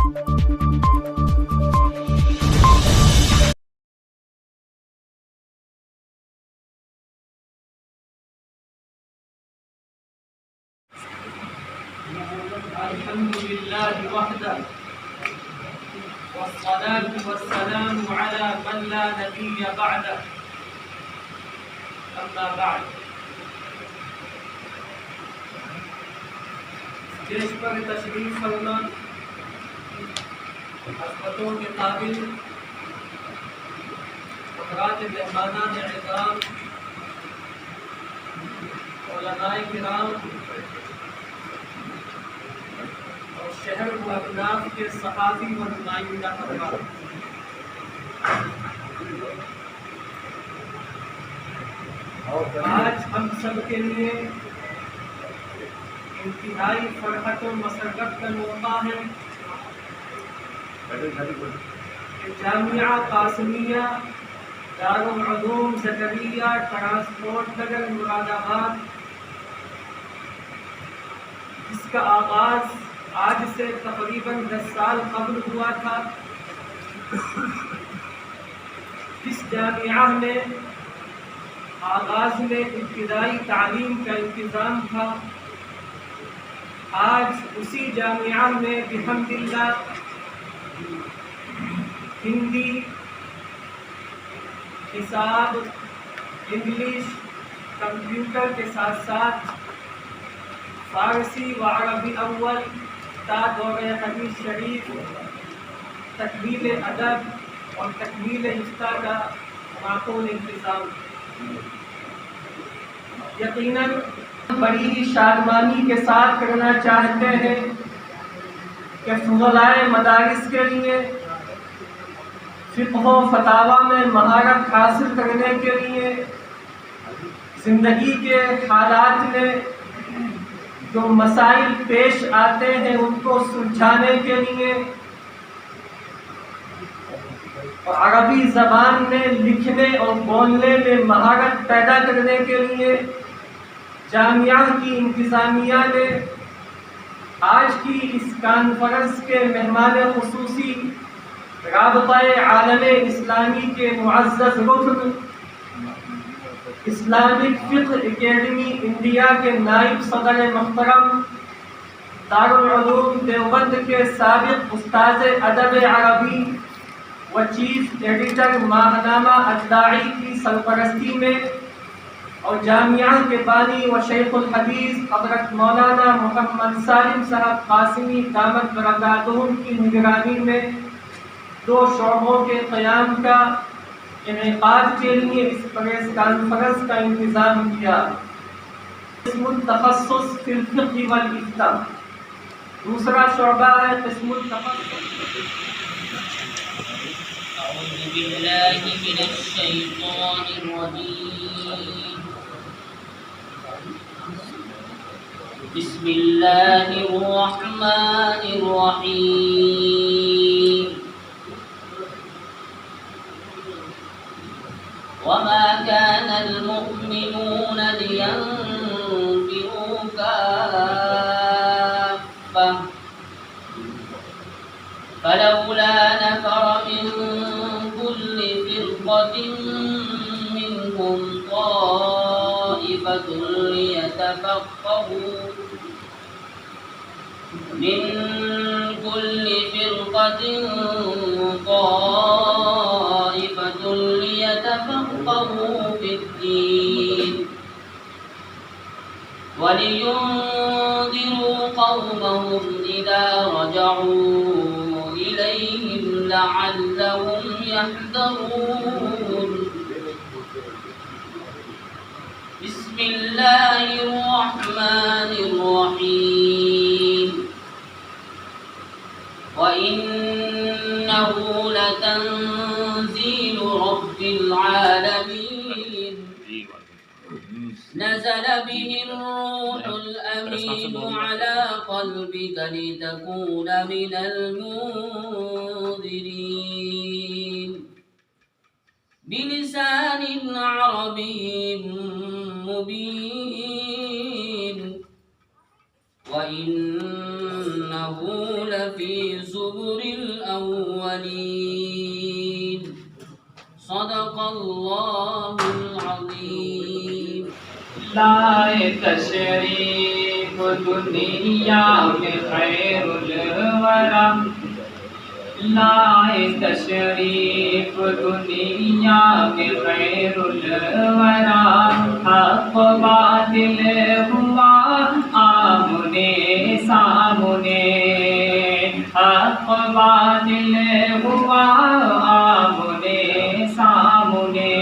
الحمد لله وحده والصلاة والسلام على من لا نبي بعده أما بعد جیش پر تشریف فرما خدمتوں کے قابل حضرات مہمانان احترام علماء کرام اور شہر و اطراف کے صحافی و نمائندہ حضرات، آج ہم سب کے لیے انتہائی فرحت و مسرت کا موقع ہے کہ جامعہ قاسمیہ دارالعلوم زکریا ٹرانسپورٹ نگر مراد آباد، جس کا آغاز آج سے تقریباً 10 سال قبل ہوا تھا، اس جامعہ میں آغاز میں ابتدائی تعلیم کا انتظام تھا، آج اسی جامعہ میں بحمد اللہ ہندی، حساب، انگلش، کمپیوٹر کے ساتھ ساتھ فارسی و عربی اول تا دورہ حدیث شریف، تکمیل ادب اور تکمیل حفظہ کا معقول انتظام۔ یقیناً بڑی شادمانی کے ساتھ کرنا چاہتے ہیں کہ فضلائے مدارس کے لیے فقہ و فتاوی میں مہارت حاصل کرنے کے لیے، زندگی کے حالات میں جو مسائل پیش آتے ہیں ان کو سلجھانے کے لیے، اور عربی زبان میں لکھنے اور بولنے میں مہارت پیدا کرنے کے لیے جامعہ کی انتظامیہ نے آج کی اس کانفرنس کے مہمان خصوصی رابطہ عالم اسلامی کے معزز رکن، اسلامک فقہ اکیڈمی انڈیا کے نائب صدر محترم، دارالعلوم دیوبند کے سابق استاذ ادب عربی و چیف ایڈیٹر ماہنامہ الداعی کی سرپرستی میں، اور جامعہ کے بانی و شیخ الحدیث حضرت مولانا محمد سالم صاحب قاسمی دامت برکاتہم کی نگرانی میں 2 شعبوں کے قیام کا انعقاد کے لیے اس پریس کانفرنس کا انتظام کیا۔ قسم التخصص فی الفقہ والافتاء، دوسرا شعبہ ہے قسم التخصص۔ اعوذ باللہ من الشیطان الرجیم، بسم اللہ الرحمن الرحیم، وما كان المؤمنون لينفروا كافة فلولا نفر من كل فرقة منهم طائفة ليتفقهوا في الدين ولينذروا قومهم إذا رجعوا إليهم لعلهم يحذرون۔ بسم الله الرحمن الرحيم، وإنه لتنزيل رب العالمين، نزل به الروح الأمين على قلبك لتكون من المنذرين بلسان عربي مبين وإنه لفي زبر الأولين صدق الله العظيم. لائے تشریف دنیا میں خیر الورا، لائے تشریف دنیا میں خیر الورا، حق باطل ہوا آمنے سامنے، حق باطل ہوا آمنے سامنے،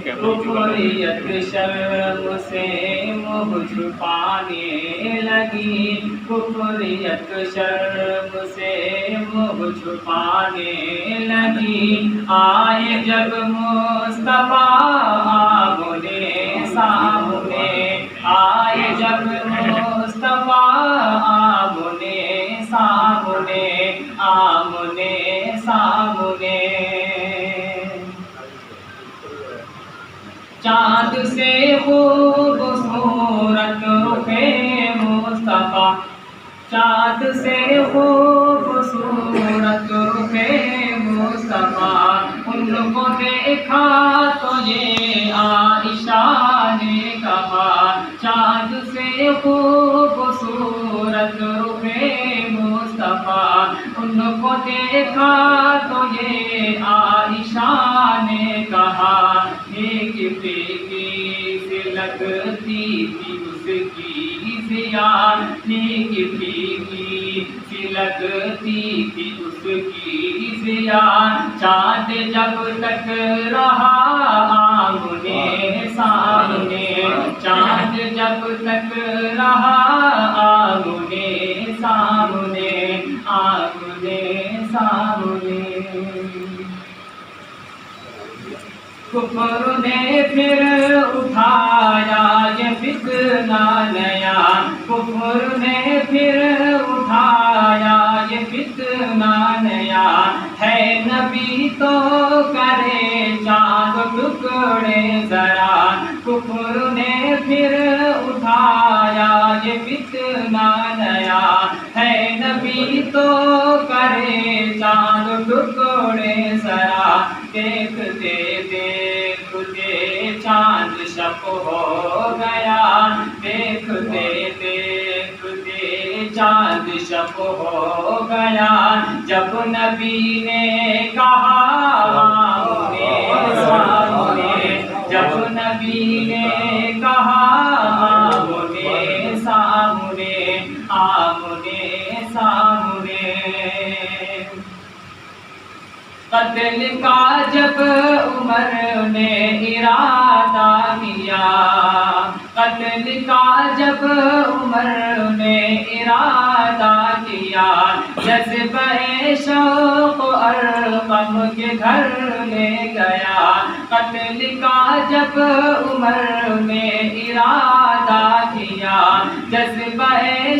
کفریت شرم سے منہ چھپانے لگی، کفریت شرم سے منہ چھپانے لگی، آئے جب مصطفیٰ آمنے سامنے، آئے جب مصطفیٰ آمنے سامنے، آمنے سامنے، چاند سے خوبصورت رخ مصطفیٰ، چاند سے خوبصورت رخ مصطفیٰ، ان کو دیکھا تو یہ عائشہ نے کہا، چاند سے خوبصورت رخ مصطفیٰ، ان کو دیکھا تو یہ عائشہ نے کہا، ایک پھیکی سے لگتی تھی اس کی زیان، ایک پھیکی سے لگتی تھی اس کی زیان، چاند جب تک رہا آمنے سامنے، چاند جب تک رہا آمنے سامنے، آمنے سامنے، کفر نے پھر اٹھایا یہ فتنہ نیا، کفر نے پھر اٹھایا یہ فتنہ نیا، ہے نبی تو کرے چاند ٹکڑے ذرا، کفر نے پھر اٹھایا یہ فتنہ نیا، ہے نبی تو کرے چاند ٹکڑے ذرا، دیکھتے دیکھتے چاند شب ہو گیا، دیکھتے دیکھتے چاند شب ہو گیا، جب نبی نے کہا آمنے سامنے، جب نبی نے کہا آمنے سامنے، آمنے سامنے، قتل کا جب عمر نے ارادہ کیا، قتل کا جب عمر نے ارادہ کیا، جذبہ شوق ارقم کے گھر لے گیا، قتل کا جب عمر نے ارادہ کیا، جذبہ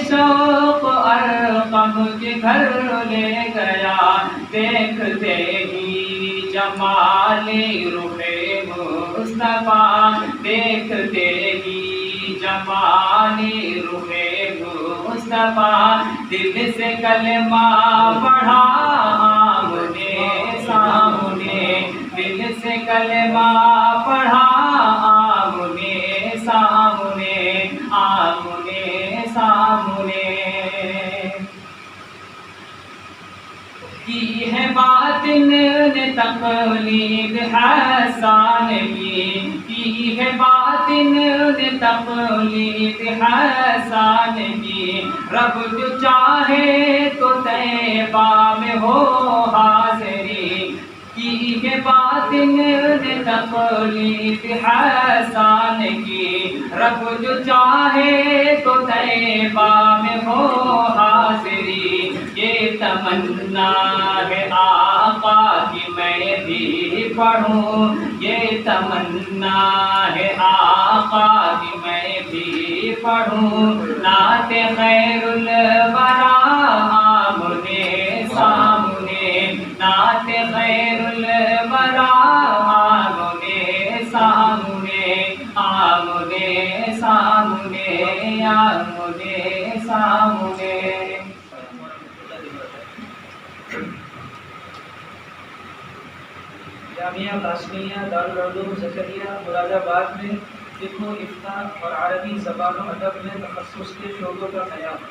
شوق ارقم کے گھر لے گیا، دیکھتے ہی جمال رخ مصطفیٰ، دیکھتے ہی جمال رخ مصطفیٰ، دل سے کلمہ پڑھا آمنے سامنے، دل سے کلمہ پڑھا آمنے سامنے، آمنے سامنے، کی ہے باطن نے تقلید حسان کی ہے باطن نے تقلید حسان کی، رب جو چاہے تو طیبہ میں ہو حاضری، کی ہے باطن نے تقلید حسان کی، رب جو چاہے تو طیبہ میں ہو حاضری، یہ تمنا ہے آقا کی میں بھی پڑھوں، یہ تمنا ہے آقا کی میں بھی پڑھوں، نعت خیر الورا آمنے سامنے، نعت خیر الورا آمنے سامنے، آمنے سامنے، آمنے سامنے۔ جامعہ قاسمیہ دارالعلوم زکریا مراد آباد میں فقہ و افتاء اور عربی زبان و ادب میں تخصص کے شعبوں کا قیام.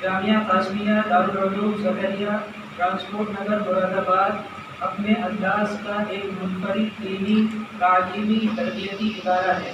جامعہ قاسمیہ دارالعلوم زکریا ٹرانسپورٹ نگر مراد آباد اپنے انداز کا ایک منفرد علمی تعلیمی تربیتی ادارہ ہے.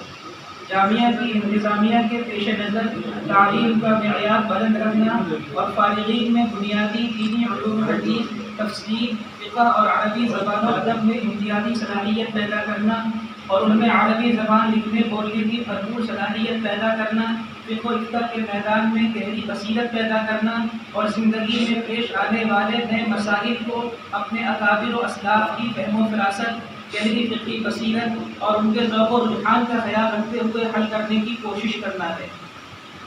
جامعہ کی انتظامیہ کے پیش نظر تعلیم کا معیار بلند رکھنا اور فارغین میں بنیادی دینی علوم حدیث، تفسیر، فقہ اور عربی زبان و ادب میں امتیازی صلاحیت پیدا کرنا اور ان میں عربی زبان لکھنے بولنے کی بھرپور صلاحیت پیدا کرنا، فقہ و افتاء کے میدان میں گہری بصیرت پیدا کرنا اور زندگی میں پیش آنے والے نئے مسائل کو اپنے اکابر و اسلاف کی فہم و فراست، گہری فقہی بصیرت اور ان کے ذوق و رجحان کا خیال رکھتے ہوئے حل کرنے کی کوشش کرنا ہے.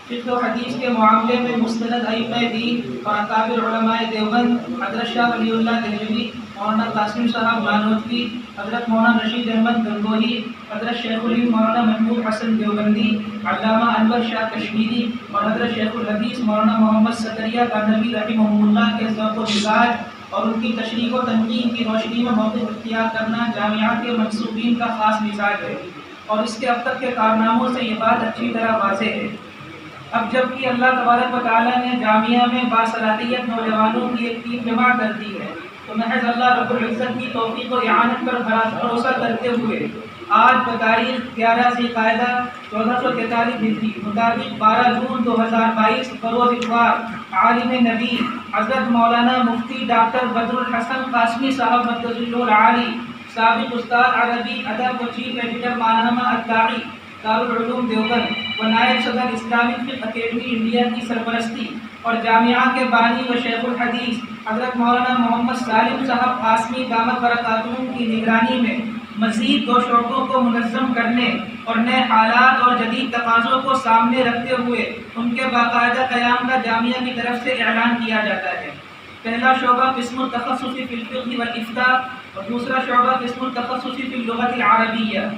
فقہ و حدیث کے معاملے میں مستند ائمہ دین اور اکابر علماء دیوبند حضرت شاہ ولی اللہ دہلوی، مولانا قاسم صاحب نانوتوی، حضرت مولانا رشید احمد گنگوہی، حضرت شیخ الہند مولانا محمود حسن دیوبندی، علامہ انور شاہ کشمیری اور حضرت شیخ الحدیث مولانا محمد سکریا کانوی رحمہ اللہ کے ذوق و مزاج اور ان کی تشریح و تنقید کی روشنی میں موقف اختیار کرنا جامعہ کے منصوبین کا خاص مزاج ہے، اور اس کے اب تک کے کارناموں سے یہ بات اچھی طرح واضح ہے. اب جب کہ اللہ تبارک و تعالیٰ نے جامعہ میں باصلاحیت نوجوانوں کی ایک ٹیم جمع کر دی ہے، تو محض اللہ رب العزت کی توفیق و اعانت پر بھروسہ کرتے ہوئے آج بتاریخ 11 ذی القعدہ 1443 ہجری مطابق 12 جون 2022 بروز اتوار عالم نبی حضرت مولانا مفتی ڈاکٹر بدر الحسن قاسمی صاحب مدثر العالی، سابق استاد عربی ادب و چیف ایڈیٹر ماہنامہ الداعی دارالعلوم دیوبند و نائب صدر اسلامک فقہ اکیڈمی انڈیا کی سرپرستی اور جامعہ کے بانی و شیخ الحدیث حضرت مولانا محمد سالم صاحب قاسمی دامت برکاتہم کی نگرانی میں مزید 2 شعبوں کو منظم کرنے اور نئے حالات اور جدید تقاضوں کو سامنے رکھتے ہوئے ان کے باقاعدہ قیام کا جامعہ کی طرف سے اعلان کیا جاتا ہے. پہلا شعبہ قسم التخصص فی الفقہ والافتاء اور دوسرا شعبہ قسم التخصص فی اللغۃ العربیہ.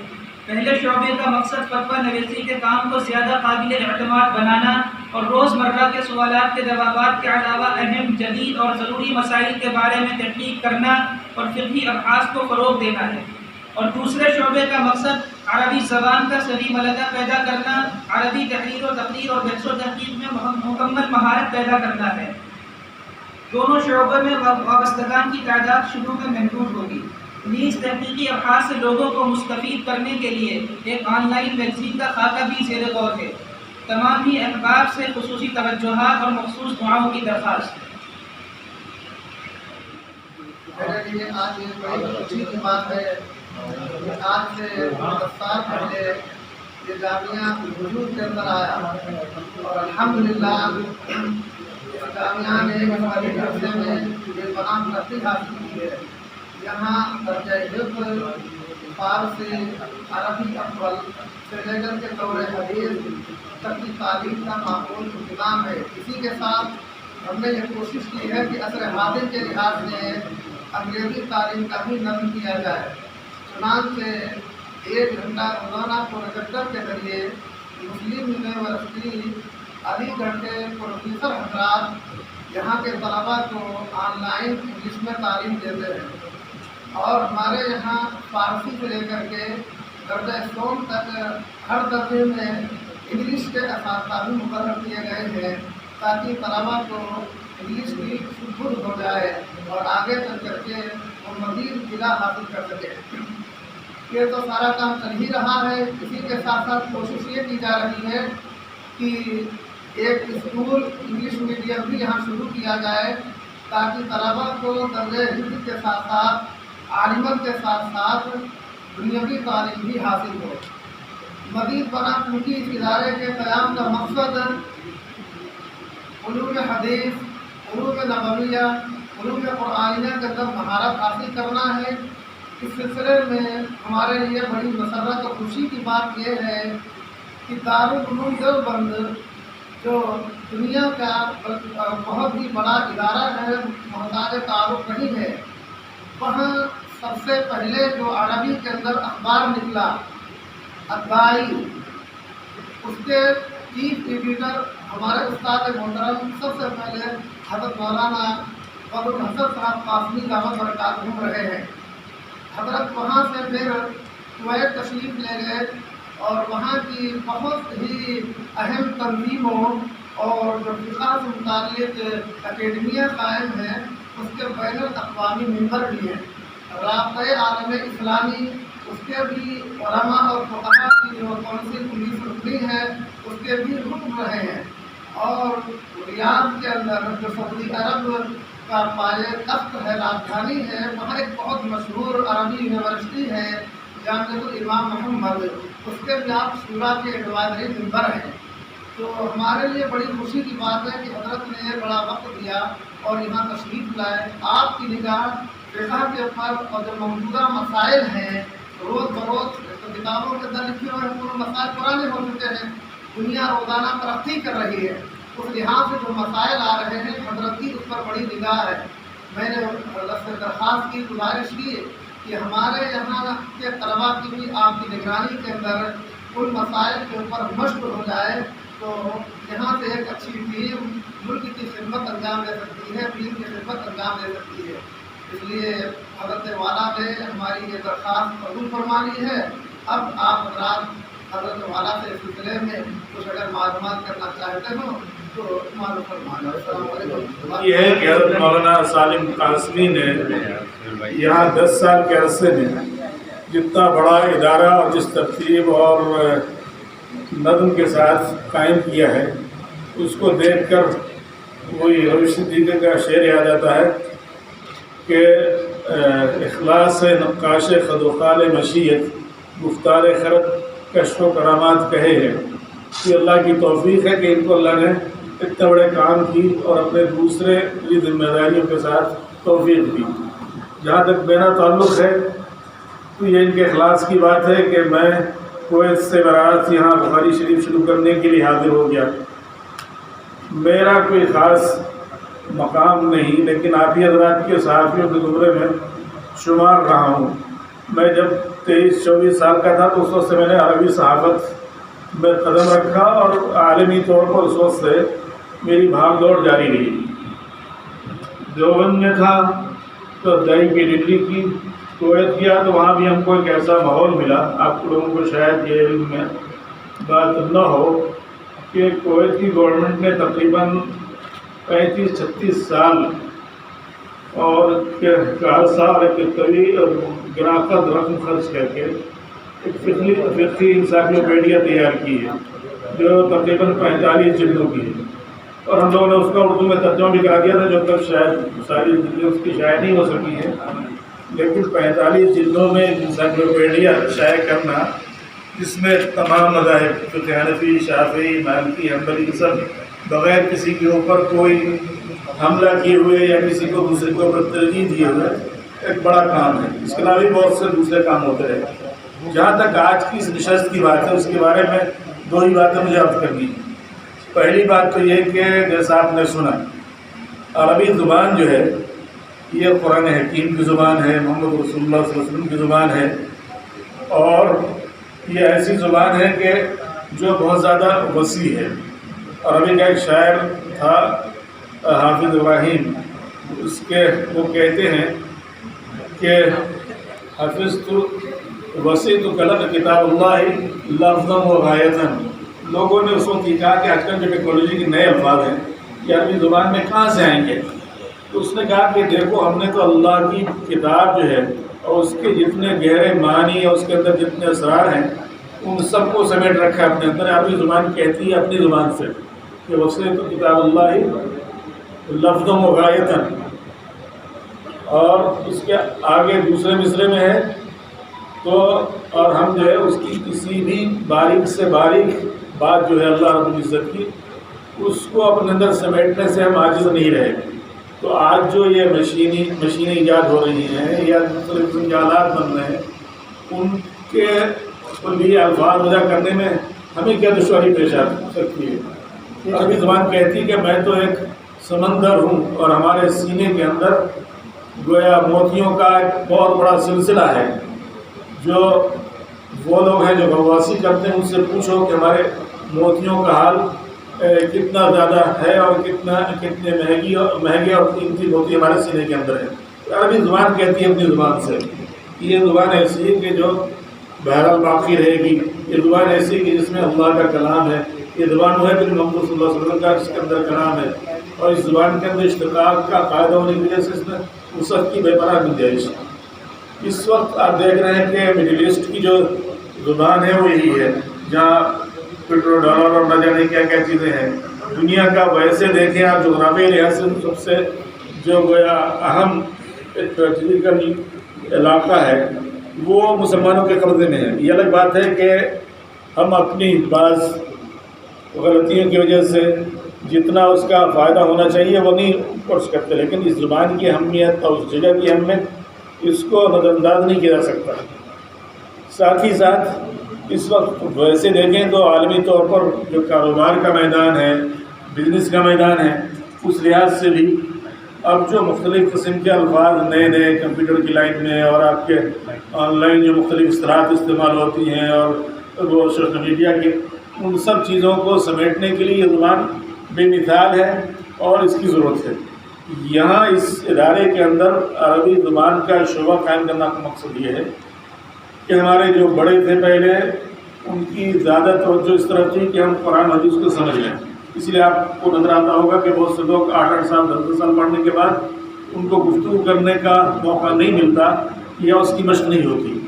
پہلے شعبے کا مقصد فتویٰ نویسی کے کام کو زیادہ قابل اعتماد بنانا اور روزمرہ کے سوالات کے جوابات کے علاوہ اہم جدید اور ضروری مسائل کے بارے میں تحقیق کرنا اور فقہی ابحاث کو فروغ دینا ہے، اور دوسرے شعبے کا مقصد عربی زبان کا صحیح ملکہ پیدا کرنا، عربی تحریر و تقریر اور بحث و تحقیق میں مکمل مہارت پیدا کرنا ہے. دونوں شعبوں میں وابستگان کی تعداد شروع میں محدود ہوگی. نیز تحقیقی ابحاث سے لوگوں کو مستفید کرنے کے لیے ایک آن لائن میگزین کا خاکہ بھی زیر غور ہے. تمام ہی احباب سے خصوصی توجہات اور مخصوص دعاؤں کی درخواست. میرے لیے آج یہ بڑی خوشی کی بات ہے کہ آج سے 10 سال پہلے یہ جامعہ وجود کے اندر آیا اور الحمدللہ اس جامعہ نے ایک عرصے میں یہ تمام ترقی حاصل کی ہے. یہاں درجہ حفظ فارسی عربی اول سے لے کر کے دور حدیث تک کی تعلیم کا معقول انتظام ہے. اسی کے ساتھ ہم نے یہ کوشش کی ہے کہ عصر حاضر کے لحاظ سے انگریزی تعلیم کا بھی نظم کیا جائے. چنانچہ 1 گھنٹہ روزانہ پروجیکٹر کے ذریعے مسلم یونیورسٹی علی گڑھ کے پروفیسر حضرات یہاں کے طلباء کو آن لائن انگلش میں تعلیم دیتے ہیں، اور ہمارے یہاں فارسی سے لے کر کے درجہ ثانوی تک ہر درجے میں انگلش کے اساتذہ بھی مقرر کیے گئے ہیں تاکہ طلباء کو انگلش کی سپرد ہو جائے اور آگے چل کر کے وہ مزید قلعہ حاصل کر سکے. یہ تو سارا کام چل ہی رہا ہے. اسی کے ساتھ ساتھ کوشش یہ کی جا رہی ہے کہ ایک اسکول انگلش میڈیم بھی یہاں شروع کیا جائے تاکہ طلباء کو درجہ حفظ کے ساتھ ساتھ عالمت کے ساتھ ساتھ دنیاوی تعلیم بھی حاصل ہو. مزید برآں چونکہ اس ادارے کے قیام کا مقصد علوم حدیث، علوم نبویہ، علوم قرآنیہ کے اندر مہارت حاصل کرنا ہے. اس سلسلے میں ہمارے لیے بڑی مسرت اور خوشی کی بات یہ ہے کہ دارالعلوم دیوبند جو دنیا کا بہت ہی بڑا ادارہ ہے، محتاج تعارف نہیں ہے، وہاں سب سے پہلے جو عربی کے اندر اخبار نکلا الداعی، اس کے چیف ایڈیٹر ہمارے استاد محترم سب سے پہلے حضرت مولانا بدر الحسن صاحب قاسمی دامت برکاتہم رہے ہیں. حضرت وہاں سے پھر کویت تشریف لے گئے اور وہاں کی بہت ہی اہم تنظیموں اور جو فقہ سے متعلق اکیڈمیاں قائم ہیں اس کے بین الاقوامی ممبر بھی ہیں. رابطۂ عالم اسلامی اس کے بھی علماء اور فقہاء کی جو کونسل پولیس رکنی ہے اس کے بھی رکن رہے ہیں. اور ریاض کے اندر جو سعودی عرب کا پائے تخت ہے، راجدھانی ہے، وہاں ایک بہت مشہور عربی یونیورسٹی ہے جامعۃ الامام محمد، اس کے بھی آپ شورا کے ایڈوائزری ممبر ہیں. تو ہمارے لیے بڑی خوشی کی بات ہے کہ حضرت نے بڑا وقت دیا اور یہاں تشریف لائے. آپ کی نگاہ فقہ کے اوپر اور جو موجودہ مسائل ہیں روز بروز کتابوں کے اندر لکھے ہوئے ہیں، مسائل پرانے ہو چکے ہیں، دنیا روزانہ ترقی کر رہی ہے، اس لحاظ سے جو مسائل آ رہے ہیں حضرت کی اس پر بڑی نگاہ ہے. میں نے حضرت سے درخواست کی، گزارش کی کہ ہمارے یہاں کے طلباء کی بھی آپ کی نگرانی کے اندر ان مسائل کے اوپر مشق ہو جائے تو یہاں سے ایک اچھی ٹیم ملک کی خدمت انجام دے سکتی ہے، دین کی خدمت انجام دے سکتی ہے. اس لیے حضرت والا نے ہماری یہ درخواست قبول فرما لی ہے. اب آپ حضرات حضرت والا سے اس سلسلے میں کچھ اگر معلومات کرنا چاہتے ہو تو معلوم فرمائیں. السلام علیکم. یہ ہے کہ حضرت مولانا سالم قاسمی نے یہاں 10 سال کے عرصے میں جتنا بڑا ادارہ اور جس ترتیب اور نظم کے ساتھ قائم کیا ہے اس کو دیکھ کر وہی روش صدیقی کا شعر یاد آتا ہے کہ اخلاص نقاش خد و خال مشیت گفتار خرد کشف و کرامات کہے ہیں. یہ اللہ کی توفیق ہے کہ ان کو اللہ نے اتنے بڑے کام کی اور اپنے دوسرے ذمہ داریوں کے ساتھ توفیق دی. جہاں تک میرا تعلق ہے تو یہ ان کے اخلاص کی بات ہے کہ میں کویت سے برات یہاں بخاری شریف شروع کرنے کے لیے حاضر ہو گیا. میرا کوئی خاص مقام نہیں، لیکن آپ ہی حضرات کے صحافیوں کے زمرے میں شمار رہا ہوں. میں جب 23-24 سال کا تھا تو اس وقت سے میں نے عربی صحافت میں قدم رکھا اور عالمی طور پر اس وقت سے میری بھاگ دوڑ جاری رہی. دیوبند میں تھا تو دائی کی ڈگری کی، کویت کیا تو وہاں بھی ہم کو ایک ایسا ماحول ملا. آپ لوگوں کو شاید یہ علم میں بات نہ ہو کہ کویت کی گورنمنٹ نے تقریباً 35-36 سال اور سال ایک طویل اور گراقد رقم خرچ کر کے ایک فقہی انسائکلوپیڈیا تیار کی ہے جو تقریباً 45 جلدوں کی ہے. اور ہم لوگوں نے اس کا اردو میں ترجمہ بھی کرا دیا تھا جو تک شاید ساری جلدیں اس کی شائع نہیں ہو سکی ہیں. لیکن 45 جلدوں میں انسائکلوپیڈیا شائع کرنا جس میں تمام مذاہب فقہ حنفی، شافعی، مالکی، حنبلی سب بغیر کسی کے اوپر کوئی حملہ کیے ہوئے یا کسی کو دوسرے کے اوپر ترجیح دیے ہوئے ایک بڑا کام ہے. اس کے علاوہ بھی بہت سے دوسرے کام ہوتے رہے. جہاں تک آج کی اس نشست کی بات ہے اس کے بارے میں 2 ہی باتیں مجھے عرض کرنی ہیں. پہلی بات تو یہ کہ جیسا آپ نے سنا عربی زبان جو ہے یہ قرآن حکیم کی زبان ہے، محمد رسول اللہ صلی اللہ علیہ وسلم کی زبان ہے، اور یہ ایسی زبان ہے کہ جو بہت زیادہ وسیع ہے. عربی کا ایک شاعر تھا حافظ ابراہیم، اس کے وہ کہتے ہیں کہ حفظ تو وسیع تو غلط کتاب اللہ لفظاً و غایتاً. لوگوں نے اس وقت یہ کہا کہ آج کل جو ٹیکنالوجی کے نئے الفاظ ہیں یہ عربی زبان میں کہاں سے آئیں گے؟ تو اس نے کہا کہ دیکھو ہم نے تو اللہ کی کتاب جو ہے اور اس کے جتنے گہرے معنی اور اس کے اندر جتنے اسرار ہیں ان سب کو سمیٹ رکھا ہے اپنے اندر. عربی زبان کہتی ہے اپنی زبان سے کہ وسیع تو کتاب اللہ لفظاً و غایتاً. اور اس کے آگے دوسرے مصرے میں ہے تو اور ہم جو ہے اس کی کسی بھی باریک سے باریک بات جو ہے اللہ رب العزت کی اس کو اپنے اندر سمیٹنے سے ہم عاجز نہیں رہے. تو آج جو یہ مشینیں ایجاد ہو رہی ہیں یا مختلف جنجالات بن رہے ہیں ان کے لیے الفاظ وضع کرنے میں ہمیں کیا دشواری پیش آ سکتی ہے؟ عربی زبان کہتی ہے کہ میں تو ایک سمندر ہوں اور ہمارے سینے کے اندر گویا موتیوں کا ایک بہت بڑا سلسلہ ہے. جو وہ لوگ ہیں جو غواصی کرتے ہیں ان سے پوچھو کہ ہمارے موتیوں کا حال کتنا زیادہ ہے اور کتنے مہنگے اور قیمتی موتی ہمارے سینے کے اندر ہے. عربی زبان کہتی ہے اپنی زبان سے یہ زبان ایسی ہے کہ جو بہرحال باقی رہے گی، یہ زبان ایسی ہے کہ جس میں اللہ کا کلام ہے، یہ زبان وہ ہے کہ محمد صلی اللہ علیہ وسلم کا اس کے اندر کلام ہے، اور اس زبان کے اندر اشتقاق کا قاعدہ ہونے کی وجہ سے اس میں وسعت کی بے پناہ گنجائش ہے۔ اس وقت آپ دیکھ رہے ہیں کہ مڈل ایسٹ کی جو زبان ہے وہ یہی ہے، جہاں پیٹرو ڈالر اور نہ جانے کیا کیا چیزیں ہیں۔ دنیا کا ویسے دیکھیں آپ جغرافیائی لحاظ سے سب سے جو گویا اہم اسٹریٹجیکل علاقہ ہے وہ مسلمانوں کے قبضے میں ہے۔ یہ الگ بات ہے کہ ہم اپنی بعض غلطیوں کی وجہ سے جتنا اس کا فائدہ ہونا چاہیے وہ نہیں کورس کرتے، لیکن اس زبان کی اہمیت اور اس جگہ کی اہمیت اس کو نظر انداز نہیں کیا جا سکتا۔ ساتھ ہی ساتھ اس وقت ویسے دیکھیں تو عالمی طور پر جو کاروبار کا میدان ہے، بزنس کا میدان ہے، اس لحاظ سے بھی اب جو مختلف قسم کے الفاظ نئے نئے کمپیوٹر کی لائن میں اور آپ کے آن لائن جو مختلف اصطلاحات استعمال ہوتی ہیں اور وہ سوشل میڈیا کی، ان سب چیزوں کو سمیٹنے کے لیے یہ زبان بے مثال ہے اور اس کی ضرورت ہے۔ یہاں اس ادارے کے اندر عربی زبان کا شعبہ قائم کرنا کا مقصد یہ ہے کہ ہمارے جو بڑے تھے پہلے ان کی زیادہ توجہ اس طرف تھی کہ ہم قرآن حدیث کو سمجھ لیں، اس لیے آپ کو نظر آتا ہوگا کہ بہت سے لوگ 8 سال 10 سال پڑھنے کے بعد ان کو گفتگو کرنے کا موقع نہیں ملتا یا اس کی مشق نہیں ہوتی،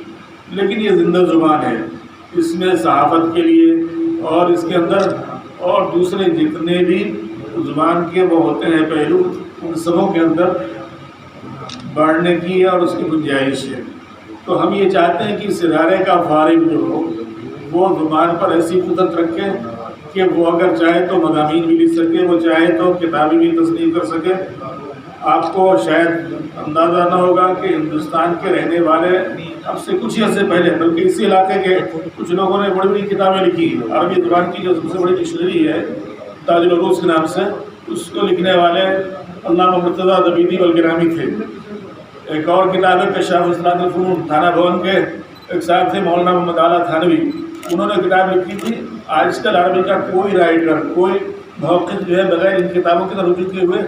لیکن یہ زندہ زبان ہے، اس میں صحافت کے لیے اور اس کے اندر اور دوسرے جتنے بھی زبان کے وہ ہوتے ہیں پہلو، ان سبوں کے اندر بڑھنے کی اور اس کی گنجائش ہے۔ تو ہم یہ چاہتے ہیں کہ اس ادارے کا فارغ جو ہو وہ زبان پر ایسی قدرت رکھے کہ وہ اگر چاہے تو مضامین بھی لکھ سکے، وہ چاہے تو کتابیں بھی تصنیف کر سکے۔ آپ کو شاید اندازہ نہ ہوگا کہ ہندوستان کے رہنے والے اب سے کچھ عرصے پہلے بلکہ اسی علاقے کے کچھ لوگوں نے بڑی بڑی کتابیں لکھی۔ عربی زبان کی جو سب سے بڑی ڈکشنری ہے تاج العروض کے نام سے، اس کو لکھنے والے علامہ مرتضیٰ زبیدی بلگرامی تھے۔ ایک اور کتاب ہے کشاف اصطلاحات الفنون، تھانہ بھون کے ایک صاحب تھے مولانا محمد اعلیٰ تھانوی، انہوں نے کتاب لکھی تھی۔ آج کل عربی کا کوئی رائٹر، کوئی محقق جو ہے بغیر ان کتابوں کی طرف رجوع کیے ہوئے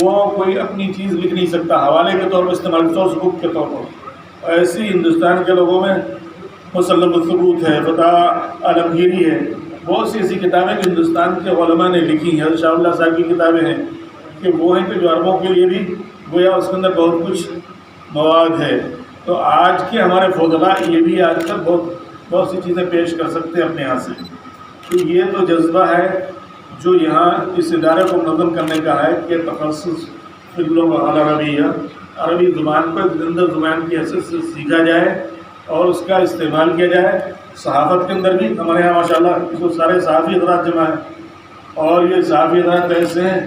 وہ کوئی اپنی چیز لکھ نہیں سکتا، حوالے کے طور پر استعمال سورس بک کے طور پر۔ ایسی ہندوستان کے لوگوں میں مسلم الثبوت ہے، فتح عالمگیری ہے، بہت سی ایسی کتابیں کہ ہندوستان کے علماء نے لکھی ہیں۔ شاہ اللہ صاحب کی کتابیں ہیں کہ وہ ہیں کہ جو عربوں کے لیے بھی گویا اس کے اندر بہت کچھ مواد ہے۔ تو آج کے ہمارے فضلاء یہ بھی آج کل بہت سی چیزیں پیش کر سکتے ہیں اپنے یہاں سے۔ تو یہ تو جذبہ ہے جو یہاں اس ادارے کو منظم کرنے کا ہے کہ تخصص فی اللغۃ العربیہ، عربی زبان کو زندہ زبان کی حیثیت سے سیکھا جائے اور اس کا استعمال کیا جائے۔ صحافت کے اندر بھی ہمارے یہاں ماشاءاللہ اس سارے صحافی حضرات جمع ہیں، اور یہ صحافی حضرات ایسے ہیں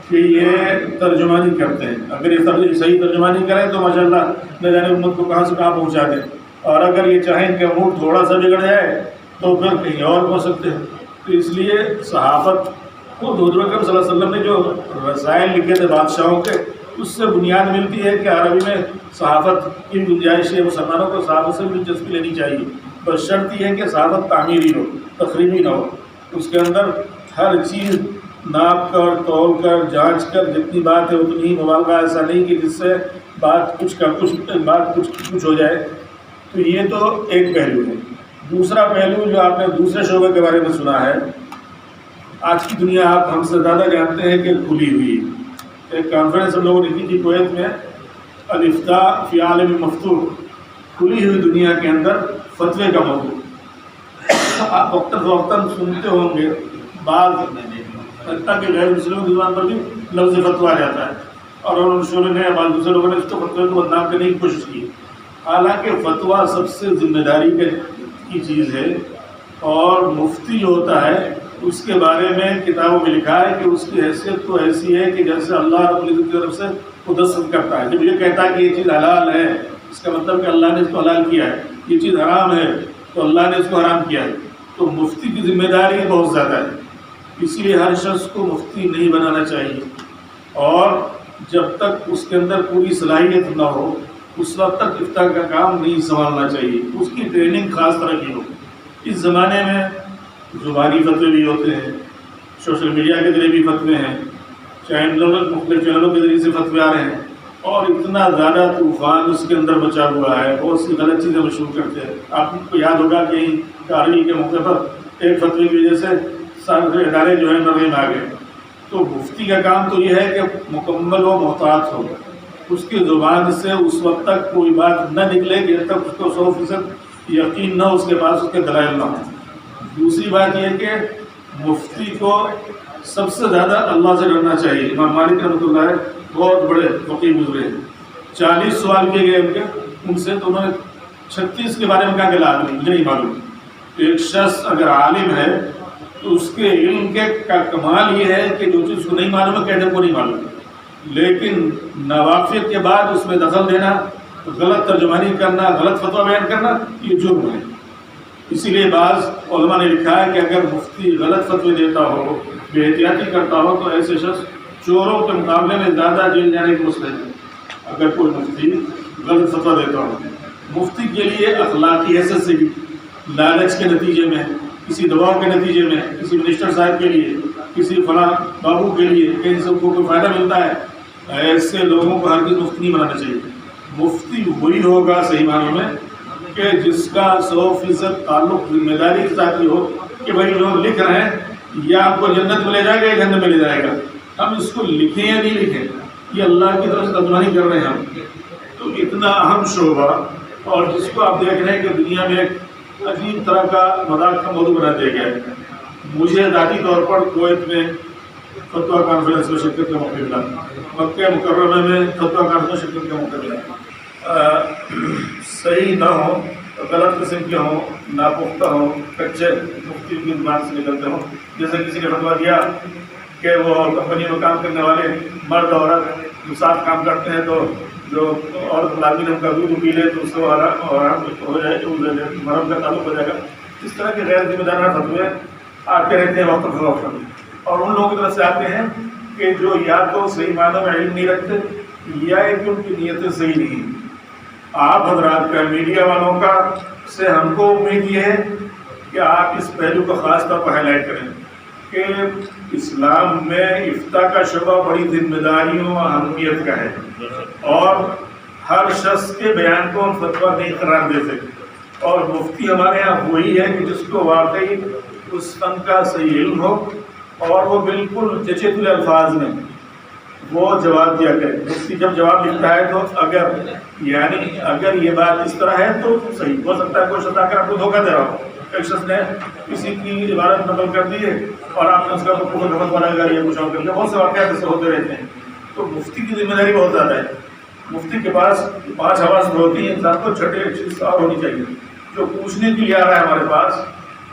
کہ یہ ترجمانی کرتے ہیں۔ اگر یہ صحیح ترجمانی کریں تو ماشاءاللہ نہ جانے امت کو کہاں سے کہاں پہنچا دیں، اور اگر یہ چاہیں کہ امور تھوڑا سا بگڑ جائے تو پھر کہیں اور پہنچ سکتے ہیں۔ تو اس لیے صحافت کو حضور اکرم صلی اللہ علیہ وسلم نے جو رسائل لکھے تھے بادشاہوں کے، اس سے بنیاد ملتی ہے کہ عربی میں صحافت کی گنجائش ہے۔ مسلمانوں کو صحافت سے دلچسپی لینی چاہیے، بس شرط یہ ہے کہ صحافت تعمیری ہو، تخریبی نہ ہو۔ اس کے اندر ہر چیز ناپ کر تول کر جانچ کر جتنی بات ہے اتنی ہی مبالغہ، ایسا نہیں کہ جس سے بات کچھ ہو جائے۔ تو یہ تو ایک پہلو ہے۔ دوسرا پہلو جو آپ نے دوسرے شعبے کے بارے میں سنا ہے، آج کی دنیا آپ ہم سے زیادہ جانتے ہیں کہ کھلی ہوئی۔ ایک کانفرنس ہم لوگوں نے کی تھی کویت میں، الافتاء فی عالم مفتوح، کھلی ہوئی دنیا کے اندر فتوے کا موضوع۔ آپ وقتاً فوقتاً سنتے ہوں گے بعض حتیٰ کہ غیر مسلموں کی زبان پر بھی لفظ فتویٰ آ جاتا ہے، اور ان شعبے نے بعض دوسرے لوگوں نے اس کو فتوے کو بدنام کرنے کی کوشش کی۔ حالانکہ فتویٰ سب سے ذمہ داری کی چیز ہے، اور مفتی جو ہوتا ہے اس کے بارے میں کتابوں میں لکھا ہے کہ اس کی حیثیت تو ایسی ہے کہ جیسے اللہ رب العزت کی طرف سے وہ دستخط کرتا ہے۔ جب یہ کہتا ہے کہ یہ چیز حلال ہے، اس کا مطلب کہ اللہ نے اس کو حلال کیا ہے، یہ چیز حرام ہے تو اللہ نے اس کو حرام کیا ہے۔ تو مفتی کی ذمہ داری بہت زیادہ ہے، اس لیے ہر شخص کو مفتی نہیں بنانا چاہیے، اور جب تک اس کے اندر پوری صلاحیت نہ ہو اس وقت تک افتاء کا کام نہیں سنبھالنا چاہیے، اس کی ٹریننگ خاص طرح کی ہو۔ اس زمانے میں زبانی فتوے بھی ہوتے ہیں، سوشل میڈیا کے ذریعے بھی فتوے ہیں، چینلوں مختلف چینلوں کے ذریعے سے فتوے آ رہے ہیں، اور اتنا زیادہ طوفان اس کے اندر بچا ہوا ہے، بہت سی غلط چیزیں مشہور کرتے ہیں. آپ کو یاد ہوگا کہ کارگل کے موقع پر ایک فتوی کی وجہ سے سارے ادارے جو ہیں نرغے میں آ گئے. تو مفتی کا کام تو یہ ہے کہ مکمل و محتاط ہو، اس کی زبان سے اس وقت تک کوئی بات نہ نکلے کہ جب تک اس کو 100% یقین نہ اس کے پاس اس کے دلائل نہ ہوں. دوسری بات یہ کہ مفتی کو سب سے زیادہ اللہ سے ڈرنا چاہیے. امام مالک رحمۃ اللہ بہت بڑے فقیہ گزرے، 40 سوال کیے گئے ان سے، تو انہوں نے 36 کے بارے میں کہا کہ لا مجھے نہیں معلوم. تو ایک شخص اگر عالم ہے تو اس کے علم کے کا کمال یہ ہے کہ جو چیز کو نہیں معلوم ہے کہنے کو نہیں معلوم، لیکن ناواقفیت کے بعد اس میں دخل دینا، غلط ترجمانی کرنا، غلط فتویٰ بیان کرنا، یہ جرم ہے. اسی لیے بعض علماء نے لکھا ہے کہ اگر مفتی غلط فتوی دیتا ہو، بے احتیاطی کرتا ہو، تو ایسے شخص چوروں کے مقابلے میں زیادہ جیل جانے کی مسئلہ ہے اگر کوئی مفتی غلط فتویٰ دیتا ہو. مفتی کے لیے اخلاقی حیثیت سے بھی لالچ کے نتیجے میں، کسی دباؤ کے نتیجے میں، کسی منسٹر صاحب کے لیے، کسی فلاں بابو کے لیے کہیں سے کو کوئی فائدہ ملتا ہے، ایسے لوگوں کو ہرگز مفتی نہیں بنانا چاہیے. مفتی وہی ہوگا صحیح معنوں میں کہ جس کا 100% تعلق ذمہ داری کے ساتھ یہ ہو کہ بھائی لوگ لکھ رہے ہیں یا آپ کو جنت میں لے جائے گا یا جہنم میں لے جائے گا، ہم اس کو لکھیں یا نہیں لکھیں، یہ اللہ کی طرف سے ترجمانی کر رہے ہیں ہم. تو اتنا اہم شعبہ، اور جس کو آپ دیکھ رہے ہیں کہ دنیا میں ایک عجیب طرح کا مذاق کا موضوع بنا دیا گیا ہے. مجھے ذاتی طور پر کویت میں فتویٰ کانفرنس میں شرکت کا موقع ملا، مکہ مکرمہ میں فتویٰ کانفرنس میں شرکت کا موقع ملا. صحیح نہ ہوں، غلط قسم کے ہوں، ناپختہ ہوں، کچے مفتی کی زبان سے نکلتے ہوں. جیسے کسی نے فتویٰ دیا کہ وہ کمپنی میں کام کرنے والے مرد عورت جو ساتھ کام کرتے ہیں تو جو عورت لازمی ان کا دودھ پی لے تو اس کو آرام ہو جائے، مرم کا تعلق ہو جائے گا. اس طرح کے غیر ذمہ دارانہ فتوے آتے رہتے ہیں وقت فوقت، اور ان لوگوں کی طرف سے آتے ہیں کہ جو یا تو صحیح معنوں میں علم نہیں رکھتے یا کہ ان کی نیتیں صحیح نہیں. آپ حضرات کا، میڈیا والوں کا سے ہم کو امید یہ ہے کہ آپ اس پہلو کو خاص طور پر ہائی لائٹ کریں کہ اسلام میں افتاء کا شعبہ بڑی ذمہ داریوں اور اہمیت کا ہے، اور ہر شخص کے بیان کو ہم فتویٰ نہیں قرار دے سکتے. اور مفتی ہمارے یہاں وہی ہے کہ جس کو واقعی اس فن کا صحیح علم ہو اور وہ بالکل چچے تلے الفاظ میں وہ جواب دیا کرے. مفتی جب جواب لکھتا ہے تو اگر یہ بات اس طرح ہے تو صحیح ہو سکتا ہے کوئی شخص آ کر آپ کو دھوکہ دے رہا ہو، ایک شخص نے کسی کی عبارت نقل کر دی ہے اور آپ نے اس کا غلط والا کر یا کچھ اور کر دیا. بہت سے واقعات ایسے ہوتے رہتے ہیں. تو مفتی کی ذمہ داری بہت زیادہ ہے. مفتی کے پاس 5 حواس ہوتی ہیں، انسان کو چھٹے چیز اور ہونی چاہیے. جو پوچھنے کے لیے آ رہا ہے ہمارے پاس،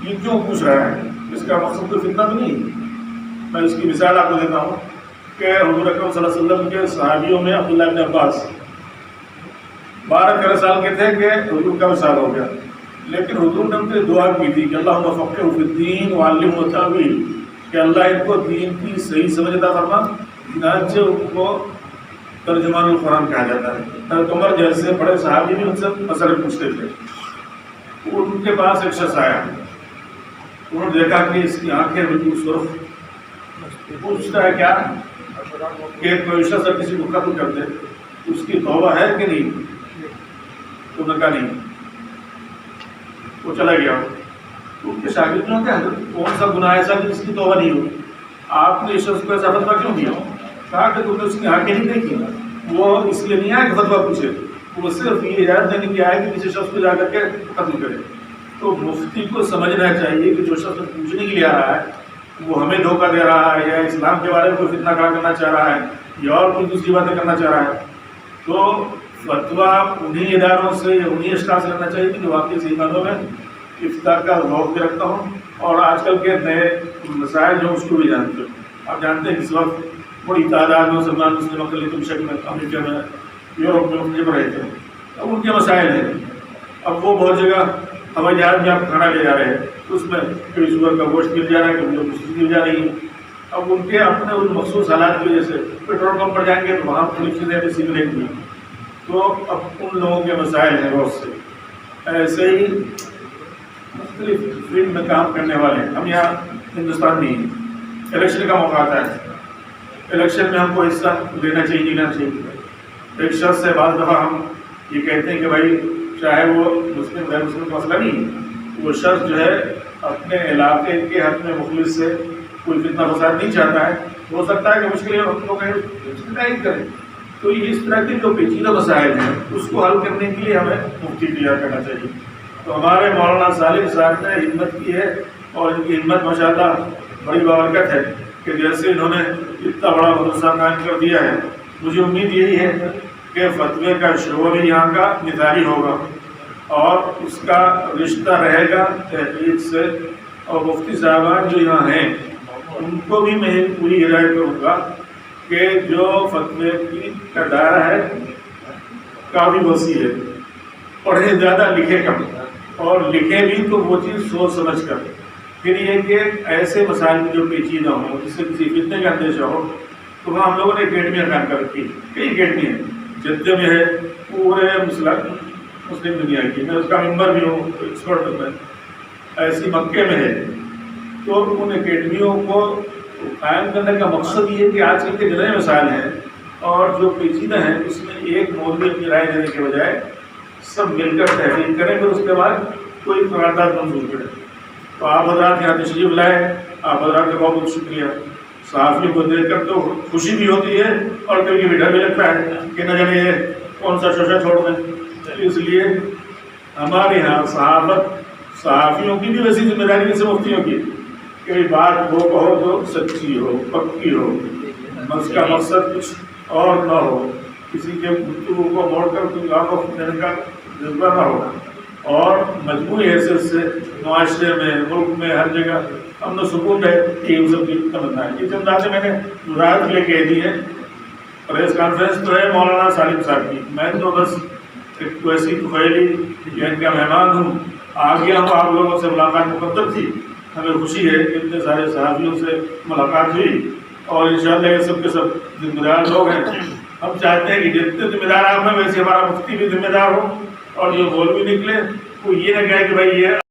یہ کیوں پوچھ رہا ہے، اس کا مقصد تو فتنہ تو نہیں. میں اس کی مثال آپ کو دیتا ہوں کہ حضور اکرم صلی اللہ علیہ وسلم کے صحابیوں میں عبداللہ بن عباس 12 سال کے تھے کہ حضور کا وصال ہو گیا، لیکن حضور نے ان سے دعا کی تھی کہ اللہم فقہہ فی الدین وعلمہ التأویل، کہ اللہ ان کو دین کی صحیح سمجھ عطا فرما. چنانچہ ان کو ترجمان القرآن کہا جاتا ہے. عمر جیسے بڑے صحابی بھی ان سے مسئلے پوچھتے تھے. ان کے پاس ایک شخص آیا، انہوں نے دیکھا کہ اس کی آنکھیں بالکل سرخ. پوچھتا ہے کیا کہ کوئی شخص کسی کو قتل کر دے اس کی توبہ ہے کہ نہیں؟ تو انہوں نے کہا نہیں. وہ چلا گیا. ان کے شاگردوں نے کہا کون سا گناہ ایسا کہ جس کی توبہ نہیں ہو؟ آپ نے اس شخص کو ایسا فتویٰ کیوں دیا؟ کہا کہ تم نے اس کی آنکھیں نہیں دیکھی. وہ اس لیے نہیں آیا کہ فتویٰ پوچھے، وہ صرف یہ اجازت دینے کی آیا کہ کسی شخص کو جا کر کے قتل کرے. تو مفتی کو سمجھنا چاہیے کہ جو شخص پوچھنے کے لیے آ رہا ہے وہ ہمیں دھوکہ دے رہا ہے یا اسلام کے بارے میں کوئی فتنہ کھڑا کرنا چاہ رہا ہے یا اور کوئی دوسری باتیں کرنا چاہ رہا ہے. تو فتویٰ انہیں اداروں سے یا انہیں اشخاص سے کرنا چاہیے کہ واقعی صحیح معنوں میں افتاء کا ذوق بھی رکھتا ہوں اور آج کل کے نئے مسائل جو اس کو بھی جانتے ہو. آپ جانتے ہیں کہ اس وقت بڑی تعداد میں مسلمان مسلم اقلیتوں کی شکل میں امریکہ میں یورپ میں مختلف رہے تھے. اب ان کے مسائل ہیں. اب وہ بہت جگہ ہوائی جہاز میں آپ کھانا لے جا رہے ہیں تو اس میں کبھی سور کا گوشت مل جا رہا ہے، کبھی مچھلی مل جا رہی ہے. اب ان کے اپنے ان مخصوص حالات کی وجہ سے پیٹرول پمپ پر جائیں گے تو وہاں مختلف چیزیں بھی سیکھنے کی. تو اب ان لوگوں کے مسائل ہیں بہت سے. ایسے ہی مختلف فیلڈ میں کام کرنے والے ہیں. ہم یہاں ہندوستان میں ہیں، الیکشن کا موقع آتا ہے. الیکشن میں ہم کو حصہ لینا چاہیے لینا چاہیے. ایک شخص سے بعض دفعہ ہم یہ کہتے ہیں کہ بھائی چاہے وہ مسلم غیر مسلم کا مسئلہ نہیں، وہ شخص جو ہے اپنے علاقے کے حق میں مخلص سے کوئی فتنہ فساد نہیں چاہتا ہے، ہو سکتا ہے کہ مشکل ہم لوگ نہیں کریں، تو اس طرح کے جو پیچیدہ مسائل ہیں اس کو حل کرنے کے لیے ہمیں مفتی تیار کرنا چاہیے۔ تو ہمارے مولانا سالم صاحب نے ہمت کی ہے، اور ان کی ہمت ماشاءاللہ بڑی بابرکت ہے کہ جیسے انہوں نے اتنا بڑا مدرسہ قائم کر دیا ہے، مجھے امید یہی ہے کہ فتوے کا شعبہ بھی یہاں کا مثالی ہوگا اور اس کا رشتہ رہے گا تحقیق سے، اور مفتی صاحبان جو یہاں ہیں ان کو بھی میں پوری ہدایت کروں گا کہ جو فتوے کی کا دائرہ ہے کافی وسیع ہے، پڑھے زیادہ لکھے کم، اور لکھے بھی تو وہ چیز سوچ سمجھ کر، پھر یہ کہ ایسے مسائل میں جو پیچیدہ ہوں جس سے کسی فتنے کا اندیشہ ہو، تو وہاں ہم لوگوں نے اکیڈمیاں قائم کر رکھی، کئی اکیڈمی ہیں، جدہ میں ہے پورے مسلم دنیا کی، میں اس کا ممبر بھی ہوں، ایکسپرٹ ہوں میں، ایسی مکے میں ہے۔ تو ان اکیڈمیوں کو قائم کرنے کا مقصد یہ ہے کہ آج کل کے جتنے مسائل ہیں اور جو پیچیدہ ہیں اس میں ایک مولوی اپنی رائے دینے کے بجائے سب مل کر تحقیق کریں، پھر اس کے بعد کوئی قرارداد منظور کریں۔ تو آپ حضرات یہاں تشریف لائے، آپ حضرات کا بہت بہت شکریہ۔ صحافیوں کو دیکھ کر تو خوشی بھی ہوتی ہے اور کبھی کبھی ڈر بھی لگتا ہے کہ نہ جانے یہ کون سا شوشہ چھوڑ دیں، اس لیے ہمارے یہاں صحافیوں کی بھی ویسی ذمہ داری سے مفتیوں کی کہ بات وہ کہو جو سچی ہو، پکی ہو، اس کا مقصد کچھ اور نہ ہو، کسی کے گفتگو کو موڑ کر کوئی آگے دینے کا جذبہ نہ ہو، اور مجموعی حیثیت سے معاشرے میں، ملک میں، ہر جگہ امن و سکون ہے، یہ سب کی تمنا ہے۔ اس انداز سے میں نے وضاحت لے کے دی ہے۔ پریس کانفرنس تو ہے مولانا سالم صاحب کی، میں تو بس ایک ویسی طفیلی یا ان کا مہمان ہوں، آ گیا ہوں، آپ لوگوں سے ملاقات مقدر تھی، ہمیں خوشی ہے کہ اتنے سارے صحافیوں سے ملاقات ہوئی، اور انشاءاللہ یہ سب کے سب ذمہ دار لوگ ہیں۔ ہم چاہتے ہیں کہ جتنے ذمہ دار آپ ہیں ویسے ہمارا مفتی بھی ذمہ دار ہو، اور جو مولوی نکلے وہ یہ نہ کہے کہ بھائی یہ